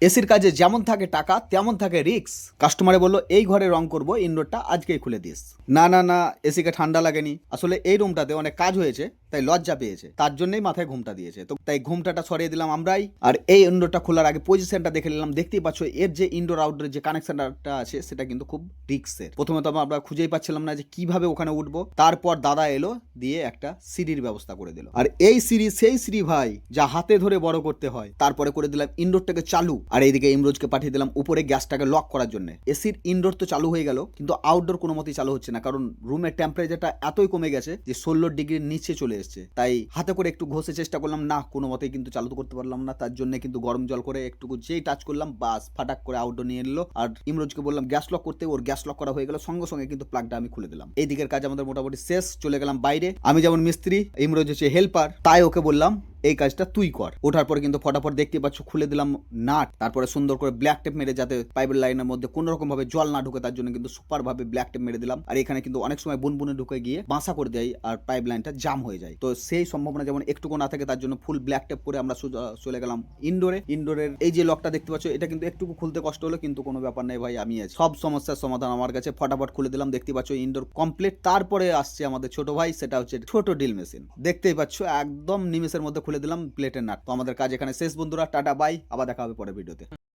এসির কাজে যেমন থাকে টাকা তেমন থাকে রিস্ক। কাস্টমারে বললো এই ঘরে রং করবো, ইনডোরটা আজকেই খুলে দিস। না না না, এসিকে ঠান্ডা লাগেনি, আসলে এই রুমটাতে অনেক কাজ হয়েছে তাই লজ্জা পেয়েছে, তার জন্যই মাথায় ঘুমটা দিয়েছে। তো তাই ঘুমটাটা সরিয়ে দিলাম আমরাই। আর এই ইনডোরটা খোলার আগে পজিশনটা দেখে নিলাম। দেখতেই পাচ্ছ এর যে ইনডোর আউটডোর যে কানেকশনটা আছে সেটা কিন্তু খুব রিস্কের। প্রথমে তো আমরা খুঁজেই পাচ্ছিলাম না যে কিভাবে ওখানে উঠবো। তারপর দাদা এলো, দিয়ে একটা সিঁড়ির ব্যবস্থা করে দিল। আর এই সিঁড়ি সেই সিঁড়ি ভাই যা হাতে ধরে বড় করতে হয়। তারপরে করে দিলাম ইনডোরটাকে চালু, আর এইদিকে ইমরোজকে পাঠিয়ে দিলাম উপরে গ্যাসটাকে লক করার জন্য। এসির ইনডোর তো চালু হয়ে গেল, কিন্তু আউটডোর কোনো মতেই চালু হচ্ছে না, কারণ রুমের টেম্পারেচারটা এতই কমে গেছে যে 16 ডিগ্রির নিচে চলে এসছে। তাই হাতে করে একটু ঘষে চেষ্টা করলাম, না কোনো মতেই কিন্তু চালু করতে পারলাম না। তার জন্য কিন্তু গরম জল করে একটু যেই টাচ করলাম, বাস ফাটাক করে আউটডোর নিয়ে নিল। আর ইমরোজকে বললাম গ্যাস লক করতে, ওর গ্যাস লক করা হয়ে গেল। সঙ্গে সঙ্গে কিন্তু প্লাগটা আমি খুলে দিলাম। এই দিকের কাজ আমাদের মোটামুটি শেষ। চলে গেলাম বাইরে। আমি যেমন মিস্ত্রি, ইমরোজ হচ্ছে হেল্পার, তাই ওকে বললাম এই কাজটা তুই কর। ওঠার পরে কিন্তু ফটাফট দেখতে পাচ্ছ খুলে দিলাম নাট। তারপরে সুন্দর করে ব্ল্যাক টেপ মেরে, যাতে পাইপের লাইনের মধ্যে কোনো রকম ভাবে জল না ঢুকে, তার জন্য কিন্তু সুপার ভাবে ব্ল্যাক টেপ মেরে দিলাম। আর এখানে কিন্তু অনেক সময় বুনবুনে ঢুকে গিয়ে বাসা করে দেয় আর পাইপ লাইনটা জাম হয়ে যায়। তো সেই সম্ভাবনা যেমন একটুকু না থাকে, তার জন্য ফুল ব্ল্যাক টেপ করে আমরা চলে গেলাম ইনডোরে। ইনডোরের এই যে লকটা দেখতে পাচ্ছ, এটা কিন্তু একটুকু খুলতে কষ্ট হলো, কিন্তু কোনো ব্যাপার নেই ভাই, আমি আছি। সব সমস্যার সমাধান আমার কাছে। ফটাফট খুলে দিলাম। দেখতে পাচ্ছ ইনডোর কমপ্লিট। তারপরে আসছে আমাদের ছোট ভাই, সেটা হচ্ছে ছোট ড্রিল মেশিন। দেখতেই পাচ্ছ একদম নিমেষের মধ্যে খুলে দিলাম প্লেটের নাট। তো আমাদের কাজ এখানে শেষ বন্ধুরা, টাটা বাই, আবার দেখা হবে পরের ভিডিওতে।